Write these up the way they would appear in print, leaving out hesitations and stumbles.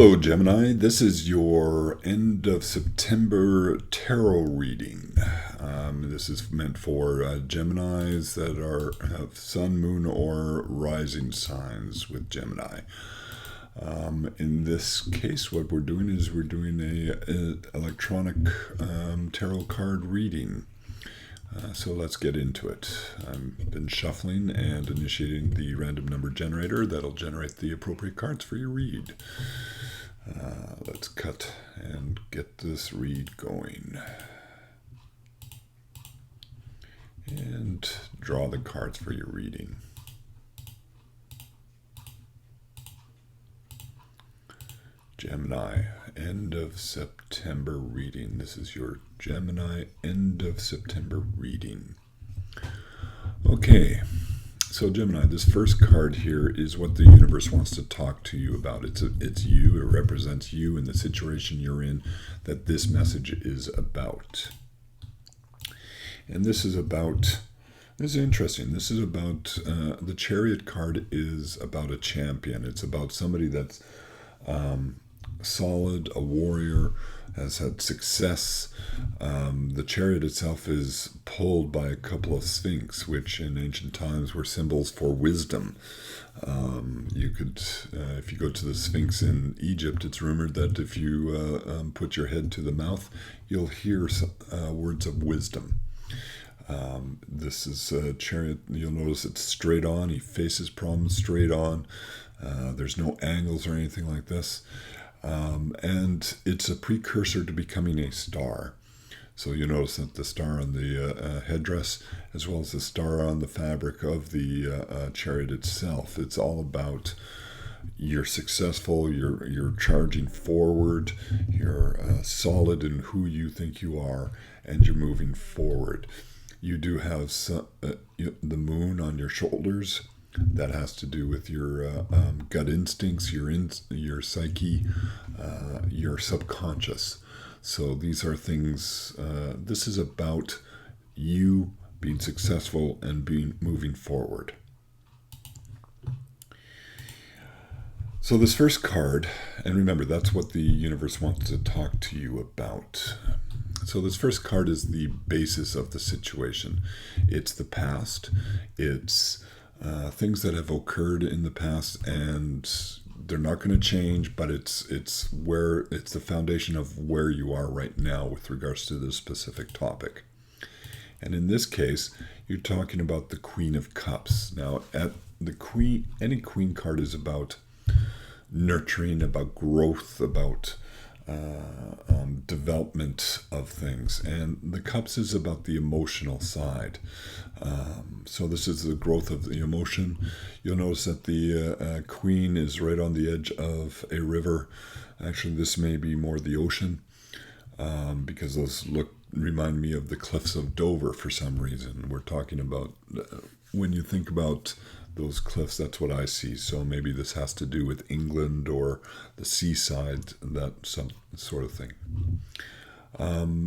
Hello, Gemini. This is your end of September tarot reading. This is meant for Geminis that have sun, moon, or rising signs with Gemini. In this case, what we're doing is we're doing a electronic tarot card reading. So let's get into it. I've been shuffling and initiating the random number generator that'll generate the appropriate cards for your read. Let's cut and get this read going. And draw the cards for your reading. Gemini, end of September reading. This is your Gemini end of September reading. Okay, so Gemini, this first card here is what the universe wants to talk to you about. It's you, it represents you and the situation you're in that this message is about. And this is interesting. This is about, the Chariot card is about a champion. It's about somebody that's solid, a warrior, has had success. The chariot itself is pulled by a couple of sphinx, which in ancient times were symbols for wisdom. You could, if you go to the sphinx in Egypt, it's rumored that if you put your head to the mouth, you'll hear words of wisdom. This is a chariot. You'll notice it's straight on. He faces problems straight on. There's no angles or anything like this. And it's a precursor to becoming a star. So you notice that the star on the headdress, as well as the star on the fabric of the chariot itself, it's all about you're successful, you're charging forward, you're solid in who you think you are, and you're moving forward. You do have the moon on your shoulders. That has to do with your gut instincts, your psyche, your subconscious. So these are things, this is about you being successful and moving forward. So this first card, and remember, that's what the universe wants to talk to you about. So this first card is the basis of the situation. It's the past. It's things that have occurred in the past, and they're not going to change, but it's the foundation of where you are right now with regards to this specific topic. And in this case, you're talking about the Queen of Cups. Now, any Queen card is about nurturing, about growth, about development of things, and the cups is about the emotional side. So this is the growth of the emotion. You'll notice that the queen is right on the edge of a river. Actually, this may be more the ocean, because those remind me of the cliffs of Dover for some reason. We're talking about when you think about those cliffs, that's what I see. So maybe this has to do with England or the seaside, that some sort of thing.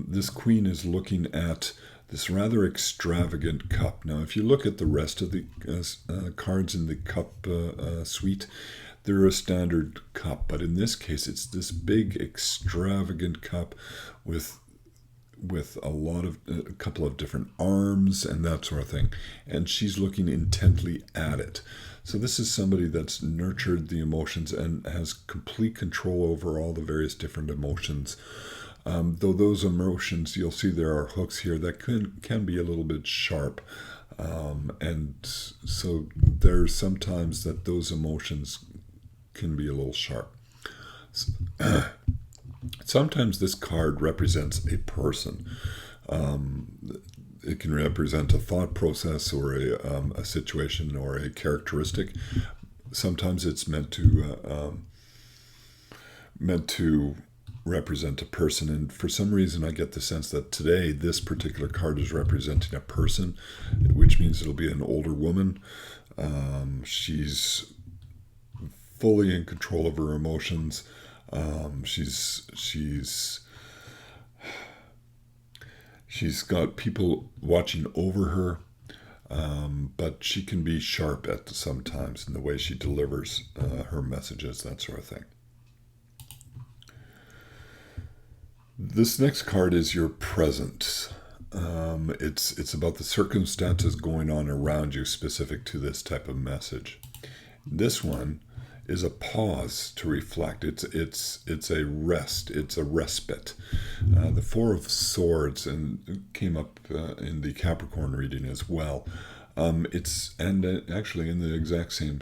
This queen is looking at this rather extravagant cup. Now, if you look at the rest of the cards in the cup suite, they're a standard cup. But in this case, it's this big, extravagant cup with a couple of different arms and that sort of thing. And she's looking intently at it. So this is somebody that's nurtured the emotions and has complete control over all the various different emotions. Though those emotions, you'll see there are hooks here that can be a little bit sharp. And so there's sometimes that those emotions can be a little sharp. Sometimes this card represents a person. It can represent a thought process or a situation or a characteristic. Sometimes it's meant to represent a person, and for some reason I get the sense that today this particular card is representing a person, which means it'll be an older woman. She's fully in control of her emotions. She's got people watching over her, but she can be sharp at sometimes in the way she delivers her messages, that sort of thing. This next card is your present. It's about the circumstances going on around you specific to this type of message. This one is a pause to reflect. It's a rest. It's a respite. The Four of Swords and came up in the Capricorn reading as well. It's and actually in the exact same.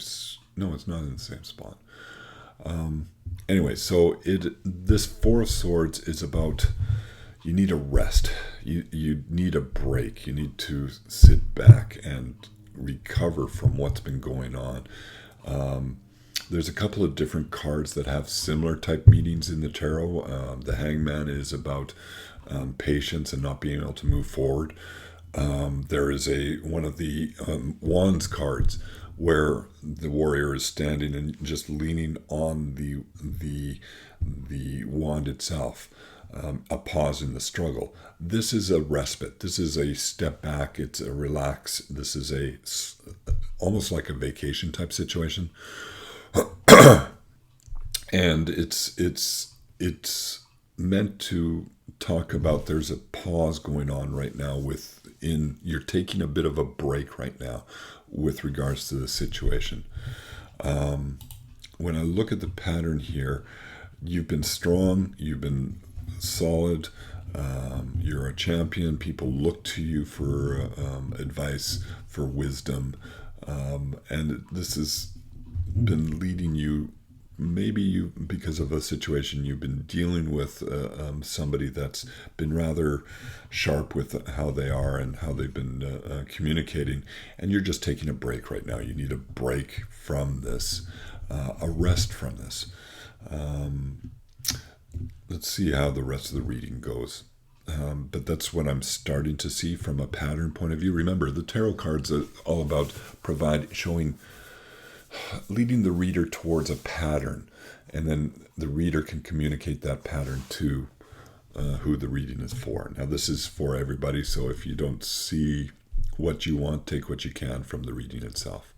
No, it's not in the same spot. Anyway, so this Four of Swords is about you need a rest. You need a break. You need to sit back and recover from what's been going on. There's a couple of different cards that have similar type meanings in the tarot. The Hangman is about patience and not being able to move forward. There is one of the Wands cards where the warrior is standing and just leaning on the wand itself. A pause in the struggle. This is a respite. This is a step back. It's a relax. This is almost like a vacation type situation. And it's meant to talk about there's a pause going on right now you're taking a bit of a break right now with regards to the situation. When I look at the pattern here, you've been strong, you've been solid, you're a champion. People look to you for advice, for wisdom, and this has been leading you. Maybe because of a situation you've been dealing with somebody that's been rather sharp with how they are and how they've been communicating, and you're just taking a break right now. You need a break from this, a rest from this. Let's see how the rest of the reading goes. But that's what I'm starting to see from a pattern point of view. Remember, the tarot cards are all about leading the reader towards a pattern, and then the reader can communicate that pattern to who the reading is for. Now, this is for everybody, so if you don't see what you want, take what you can from the reading itself.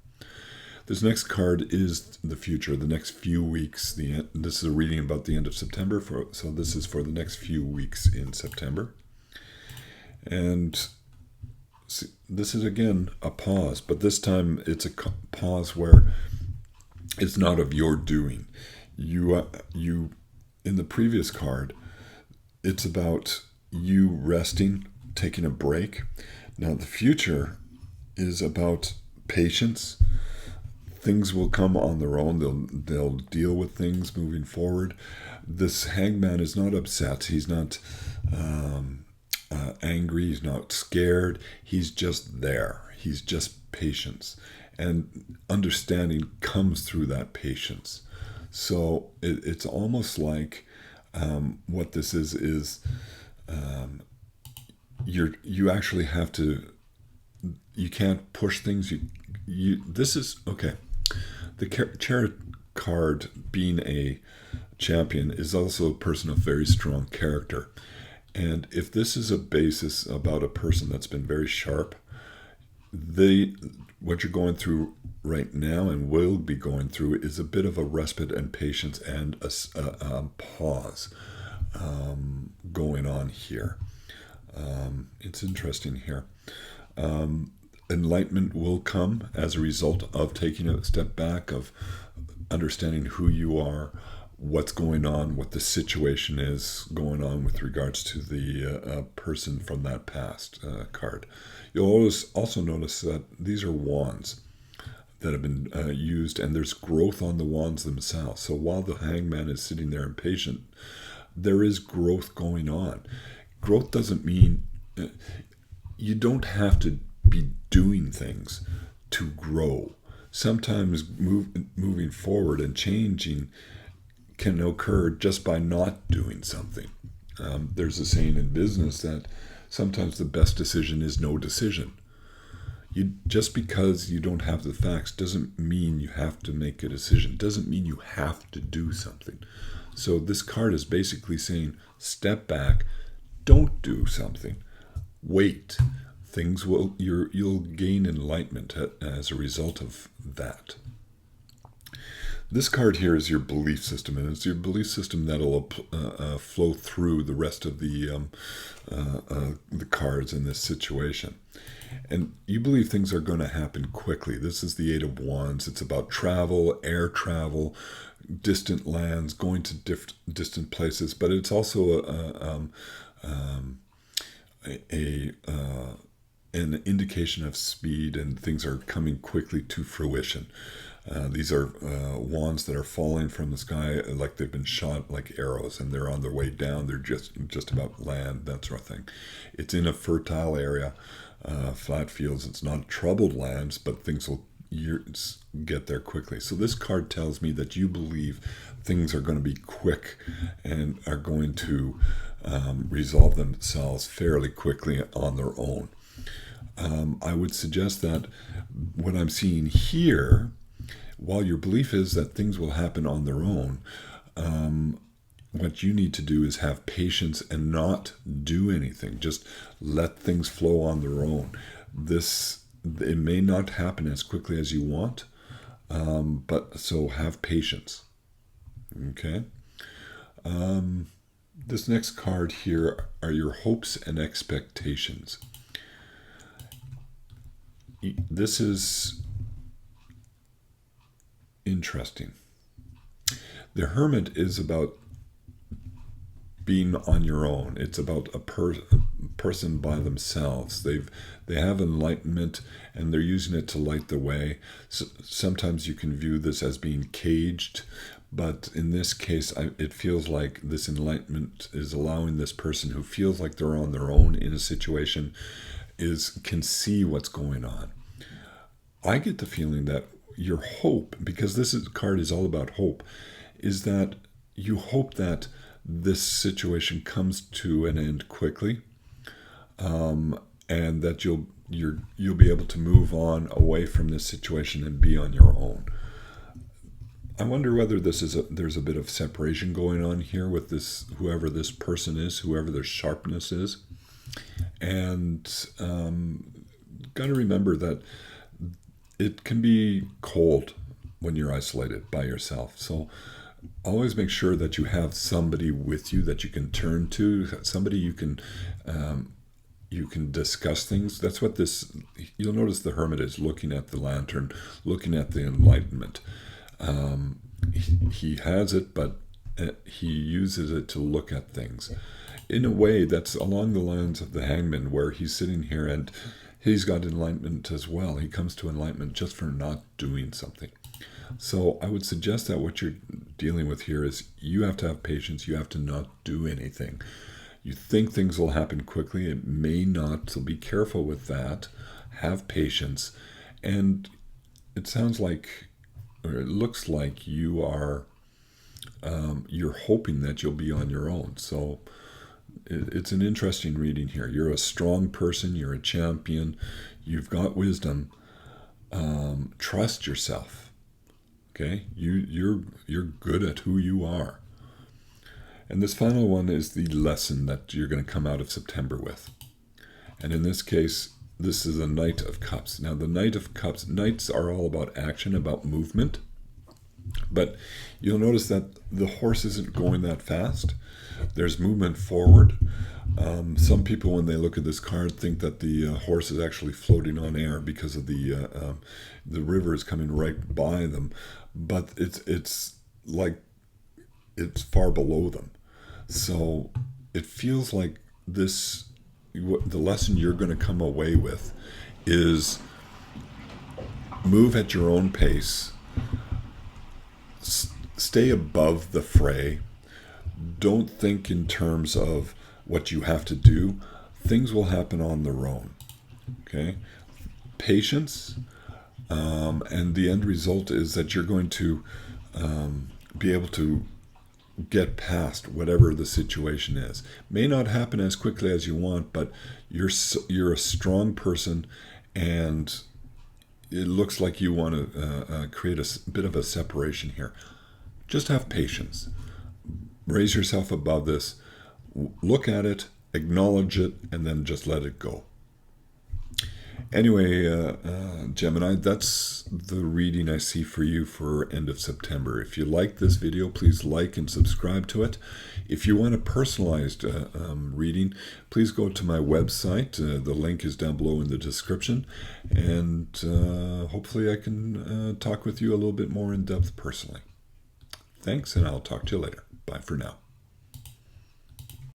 This next card is the future, the next few weeks. This is a reading about the end of September, so this is for the next few weeks in September. And this is again a pause, but this time it's a pause where it's not of your doing. You in the previous card, it's about you resting, taking a break. Now the future is about patience. Things will come on their own. They'll deal with things moving forward. This Hangman is not upset. He's not angry. He's not scared. He's just there. He's just patience. And understanding comes through that patience. So it's almost like what this is you actually have to. You can't push things. This is okay. The Chariot card, being a champion, is also a person of very strong character. And if this is a basis about a person that's been very sharp, what you're going through right now and will be going through is a bit of a respite and patience and a pause going on here. It's interesting here. Enlightenment will come as a result of taking a step back, of understanding who you are, what's going on, what the situation is going on with regards to the person from that past card. You'll always also notice that these are wands that have been used, and there's growth on the wands themselves. So while the Hangman is sitting there impatient, there is growth going on. Growth doesn't mean you don't have to be doing things to grow. Sometimes moving forward and changing can occur just by not doing something. There's a saying in business that sometimes the best decision is no decision. Just because you don't have the facts doesn't mean you have to make a decision. Doesn't mean you have to do something. So this card is basically saying, step back, don't do something, wait. You'll gain enlightenment as a result of that. This card here is your belief system, and it's your belief system that'll flow through the rest of the cards in this situation. And you believe things are going to happen quickly. This is the Eight of Wands. It's about travel, air travel, distant lands, going to distant places, but it's also an indication of speed, and things are coming quickly to fruition. These are wands that are falling from the sky like they've been shot like arrows, and they're on their way down. They're just about land, that sort of thing. It's in a fertile area, flat fields. It's not troubled lands, but things will get there quickly. So this card tells me that you believe things are going to be quick and are going to resolve themselves fairly quickly on their own. I would suggest that what I'm seeing here, while your belief is that things will happen on their own, what you need to do is have patience and not do anything. Just let things flow on their own. It may not happen as quickly as you want, but so have patience. Okay. This next card here are your hopes and expectations. This is interesting. The Hermit is about being on your own. It's about a person by themselves. They have enlightenment, and they're using it to light the way. So sometimes you can view this as being caged, but in this case, it feels like this enlightenment is allowing this person who feels like they're on their own in a situation can see what's going on. I get the feeling that your hope, because card is all about hope, is that you hope that this situation comes to an end quickly, and that you'll be able to move on away from this situation and be on your own. I wonder whether there's a bit of separation going on here with this, whoever this person is, whoever their sharpness is. And got to remember that it can be cold when you're isolated by yourself. So always make sure that you have somebody with you that you can turn to, somebody you can discuss things. That's what you'll notice the Hermit is looking at the lantern, looking at the enlightenment. He has it, but he uses it to look at things in a way that's along the lines of the Hangman, where he's sitting here and he's got enlightenment as well. He comes to enlightenment just for not doing something. So I would suggest that what you're dealing with here is you have to have patience. You have to not do anything. You think things will happen quickly. It may not, so be careful with that. Have patience. And it sounds like, or it looks like you're hoping that you'll be on your own. So it's an interesting reading here. You're a strong person. You're a champion. You've got wisdom. Trust yourself. Okay, you're good at who you are. And this final one is the lesson that you're going to come out of September with. And in this case, this is a Knight of Cups. Now, the Knight of Cups, Knights are all about action, about movement. But you'll notice that the horse isn't going that fast. There's movement forward. Some people, when they look at this card, think that the horse is actually floating on air because of the river is coming right by them. But it's like it's far below them. So it feels like the lesson you're going to come away with is move at your own pace. Stay above the fray. Don't think in terms of what you have to do. Things will happen on their own. Okay? Patience. And the end result is that you're going to be able to get past whatever the situation is. May not happen as quickly as you want, but you're a strong person, and it looks like you want to create a bit of a separation here. Just have patience. Raise yourself above this. Look at it, acknowledge it, and then just let it go. Anyway, Gemini, that's the reading I see for you for end of September. If you like this video, please like and subscribe to it. If you want a personalized reading, please go to my website. The link is down below in the description. And hopefully I can talk with you a little bit more in depth personally. Thanks, and I'll talk to you later. Bye for now.